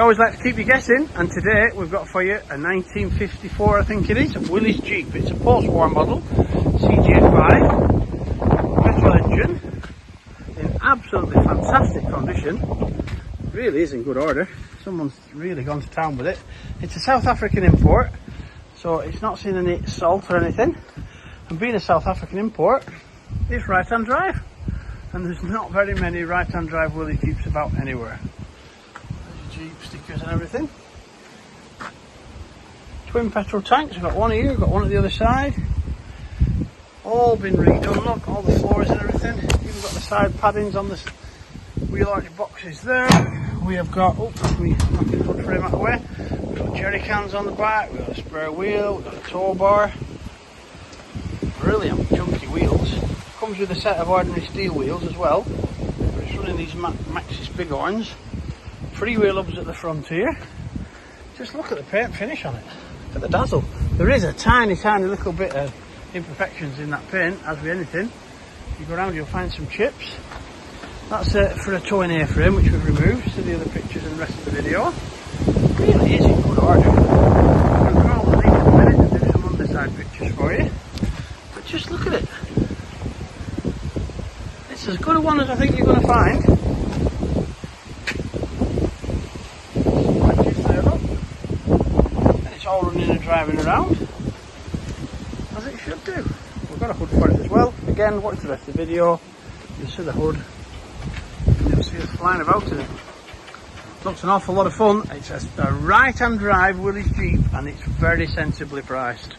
always like to keep you guessing, and today we've got for you a 1954, I think it is, Willys Jeep. It's a post-war model, CJ5, petrol engine, in absolutely fantastic condition. Really is in good order. Someone's really gone to town with it. It's a South African import, so it's not seen any salt or anything. And being a South African import, it's right-hand drive. And there's not very many right-hand drive Willys Jeeps about anywhere. There's your Jeep stickers and everything. Twin petrol tanks, we've got one here, we've got one at the other side. All been redone, look, all the floors and everything. Even got the side paddings on the wheel arch boxes there. We have got, oh, we knock the hood frame out of the way. We've got jerry cans on the back, we've got a spare wheel, we've got a tow bar. Brilliant, chunky wheels. Comes with a set of ordinary steel wheels as well. But it's running these Maxxis Bighorns. Freewheel hubs at the front here. Just look at the paint finish on it. Look at the dazzle. There is a tiny little bit of imperfections in that paint, as with anything. If you go around you'll find some chips. That's for a towing A-frame, which we've removed. See the other pictures in the rest of the video. Really is in good order. I'm going to crawl underneath in a minute and do some underside pictures for you. But just look at it. It's as good a one as I think you're going to find. And it's all running and driving around as it should do. We've got a hood for it as well. Again, watch the rest of the video. You'll see the hood. You'll see us flying about in it. Looks an awful lot of fun. It's a right-hand drive Willys Jeep and it's very sensibly priced.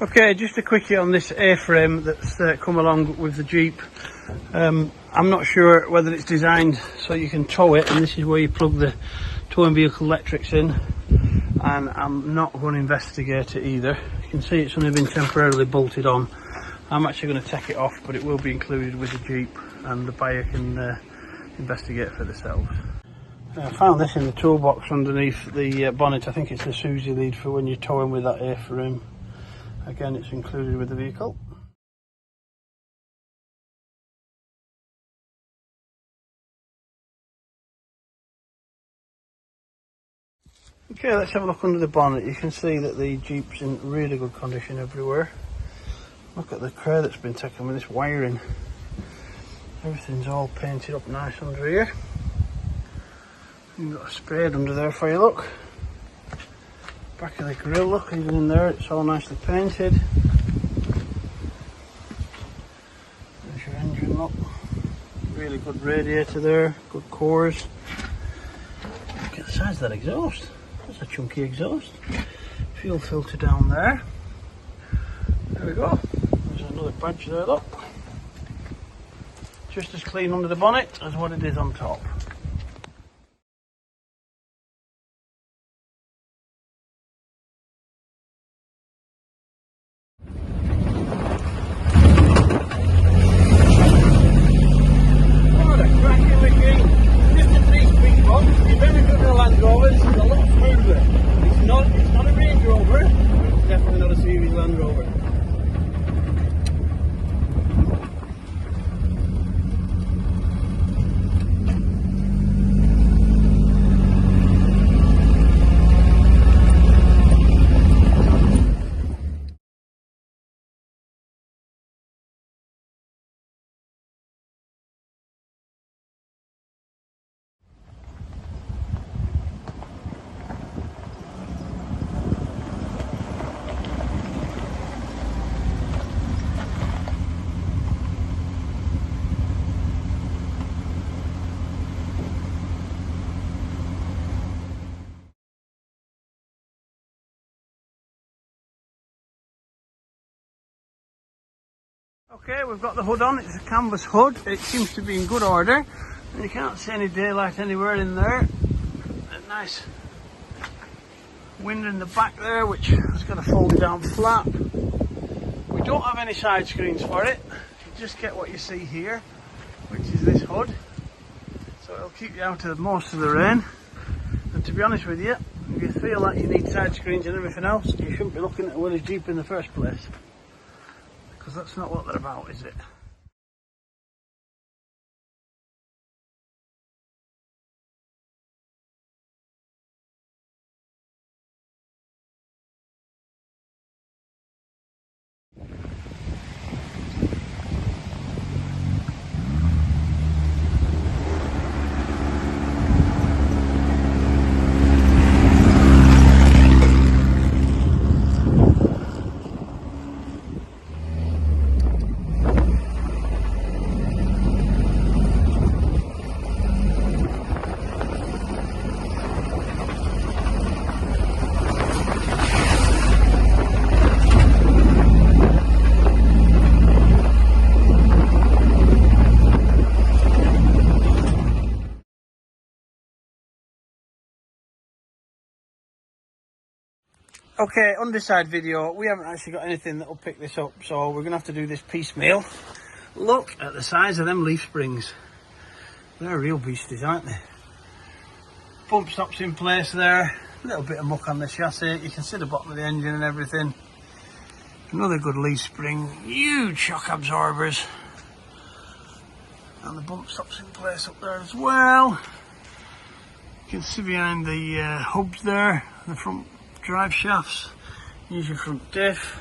Okay, just a quickie on this A-frame that's come along with the Jeep. I'm not sure whether it's designed so you can tow it, and this is where you plug the towing vehicle electrics in, and I'm not going to investigate it either. You can see it's only been temporarily bolted on. I'm actually going to take it off, but it will be included with the Jeep and the buyer can investigate for themselves. I found this in the toolbox underneath the bonnet. I think it's the Susie lead for when you're towing with that A-frame. Again, it's included with the vehicle. Okay, let's have a look under the bonnet. You can see that the Jeep's in really good condition everywhere. Look at the care that's been taken with this wiring. Everything's all painted up nice under here. You've got a spade under there for you, look. Back of the grille, look, even in there it's all nicely painted. There's your engine, look. Really good radiator there, good cores. Look at the size of that exhaust. That's a chunky exhaust. Fuel filter down there. There we go. There's another badge there, look. Just as clean under the bonnet as what it is on top. It's not a Range Rover, it's definitely not a series Land Rover. Okay, we've got the hood on. It's a canvas hood. It seems to be in good order. And you can't see any daylight anywhere in there. nice wind in the back there, which has got to fold it down flat. We don't have any side screens for it. You just get what you see here, which is this hood. So it'll keep you out of most of the rain. And to be honest with you, if you feel like you need side screens and everything else, you shouldn't be looking at a Willys Jeep in the first place. Because that's not what they're about, is it? Okay, on this side video, we haven't actually got anything that will pick this up, so we're going to have to do this piecemeal. Look at the size of them leaf springs. They're real beasties, aren't they? Bump stops in place there. A little bit of muck on the chassis. You can see the bottom of the engine and everything. Another good leaf spring. Huge shock absorbers. And the bump stops in place up there as well. You can see behind the hubs there, the front drive shafts. Use your front diff.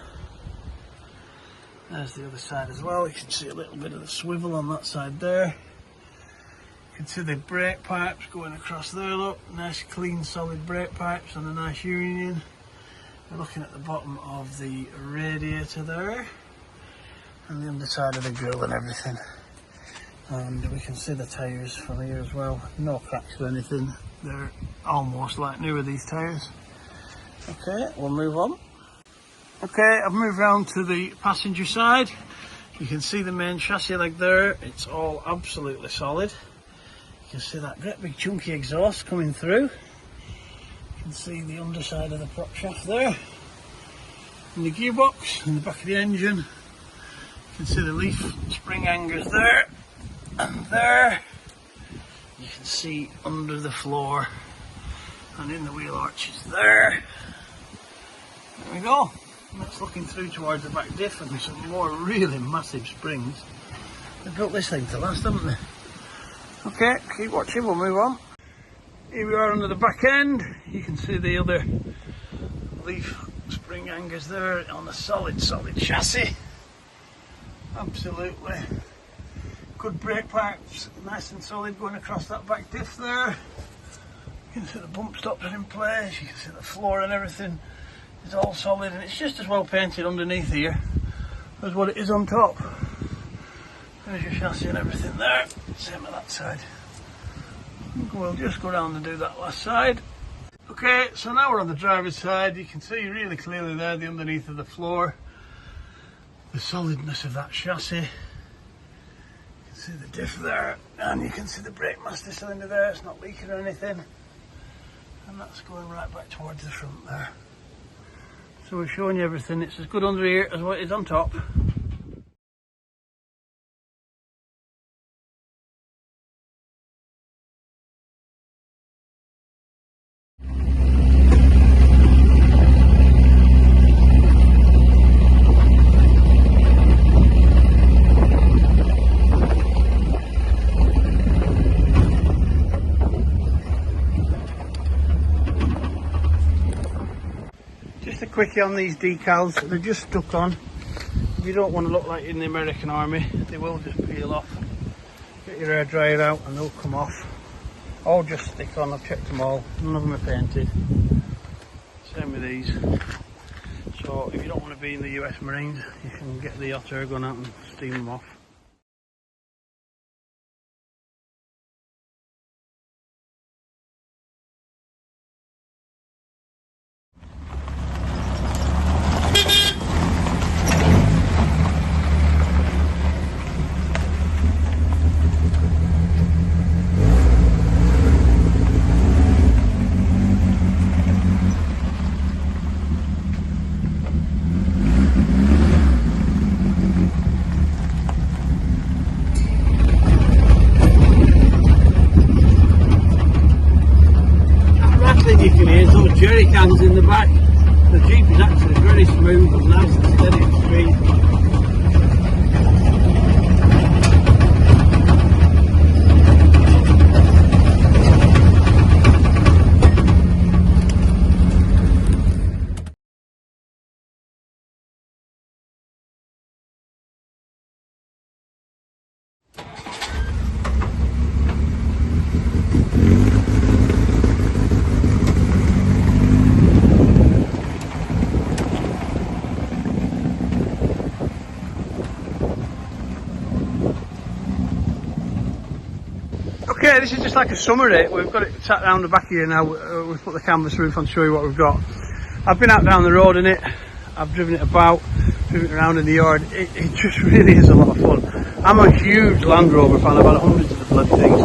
There's the other side as well. You can see a little bit of the swivel on that side there. You can see the brake pipes going across there, look. Nice clean solid brake pipes and a nice union. We're looking at the bottom of the radiator there. And the underside of the grille and everything. And we can see the tyres from here as well. No cracks or anything. They're almost like new with these tyres. Okay, we'll move on. Okay, I've moved round to the passenger side. You can see the main chassis leg there. It's all absolutely solid. You can see that great big chunky exhaust coming through. You can see the underside of the prop shaft there. And the gearbox in the back of the engine. You can see the leaf spring hangers there and there. You can see under the floor and in the wheel arches there. There we go. And that's looking through towards the back diff and some more really massive springs. They've built this thing to last, haven't they? Okay, keep watching, we'll move on. Here we are under the back end. You can see the other leaf spring hangers there on a solid chassis. Absolutely. Good brake pipes, nice and solid going across that back diff there. You can see the bump stops are in place, you can see the floor and everything is all solid, and it's just as well painted underneath here as what it is on top. There's your chassis and everything there, same on that side. We'll just go down and do that last side. Okay, so now we're on the driver's side. You can see really clearly there the underneath of the floor, the solidness of that chassis. You can see the diff there, and you can see the brake master cylinder there, it's not leaking or anything. And that's going right back towards the front there. So we're showing you everything. It's as good under here as what it is on top. Quickie on these decals, they're just stuck on. If you don't want to look like in the American Army, they will just peel off. Get your hair dryer out and they'll come off. All just stick on, I've checked them all, none of them are painted. Same with these. So if you don't want to be in the US Marines, you can get the hot air gun out and steam them off. jerry cans in the back. The Jeep is actually very smooth and nice and steady and straight. Okay, this is just like a summary. We've got it sat down the back here now. We've put the canvas roof on to show you what we've got. I've been out down the road in it. I've driven it about, driven it around in the yard. It just really is a lot of fun. I'm a huge Land Rover fan. I've had hundreds of the bloody things.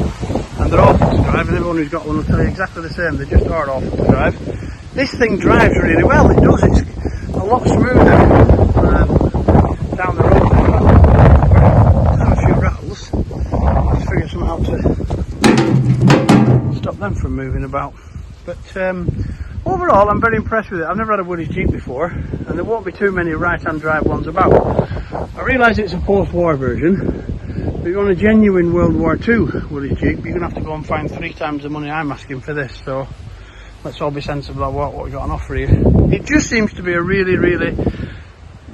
And they're awful to drive, and everyone who's got one will tell you exactly the same. They just are awful to drive. This thing drives really well. It does. It's a lot smoother down the road. Have a few rattles. Let's figure something out to stop them from moving about. But overall, I'm very impressed with it. I've never had a Willys Jeep before, and there won't be too many right-hand drive ones about. I realise it's a post-war version, but if you want a genuine World War II Willys Jeep, you're going to have to go and find 3 times the money I'm asking for this. So let's all be sensible about what we've got on offer here. It just seems to be a really, really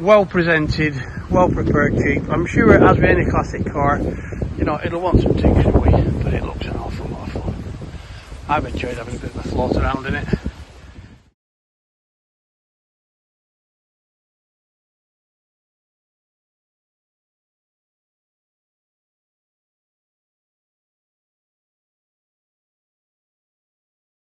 well-presented, well-prepared Jeep. I'm sure, as with any classic car, you know, it'll want some tinkering with, but it looks an awful lot of fun. I've enjoyed having a bit of a float around in it.